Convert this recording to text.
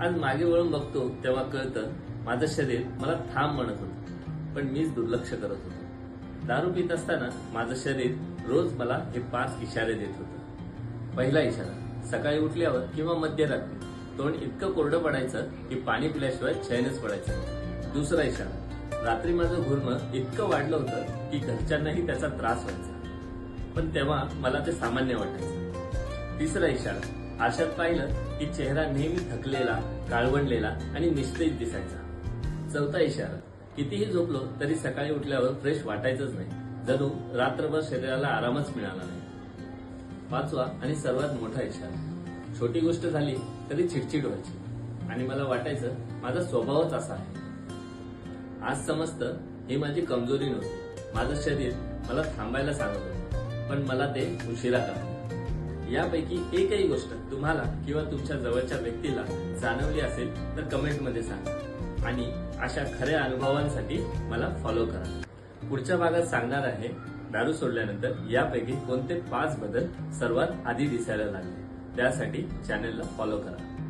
आज मागे वळून बघतो तेव्हा कळतं माझं शरीर मला थांब म्हणत होतं, पण मीच दुर्लक्ष करत होतो. दारू पित असताना माझं शरीर रोज मला हे 5 इशारे देत होतं. पहिला इशारा, सकाळी उठल्यावर किंवा मध्यरात्री तोंड इतकं कोरडं पडायचं की पाणी पिल्याशिवाय चैनच पडायचं. दुसरा इशारा, रात्री माझं घुरमं इतकं वाढलं होतं की घरच्यांनाही त्याचा त्रास व्हायचा, पण तेव्हा मला ते सामान्य वाटायचं. तिसरा इशारा, आरशात पाहिलं की चेहरा नेहमी थकलेला, काळवंडलेला आणि निस्तेज दिसायचा. चौथा इशारा, कितीही झोपलो तरी सकाळी उठल्यावर फ्रेश वाटायचंच नाही, जणू रात्रभर शरीराला आरामच मिळाला नाही. पाचवा आणि सर्वात मोठा इशारा, छोटी गोष्ट झाली तरी चिडचिड व्हायची आणि मला वाटायचं माझा स्वभावच असा आहे. आज समजतं ही माझी कमजोरी नव्हती, माझं शरीर मला थांबायला सांगत होतं, पण मला ते उशिरा कळालं. यापैकी एकही गोष्ट तुम्हाला किंवा तुमच्या जवळच्या व्यक्तीला जाणवली असेल तर कमेंटमध्ये सांगा आणि अशा खऱ्या अनुभवांसाठी मला फॉलो करा. पुढच्या भागात सांगणार आहे दारू सोडल्यानंतर यापैकी कोणते 5 बदल सर्वात आधी दिसायला लागले. त्यासाठी चॅनलला फॉलो करा.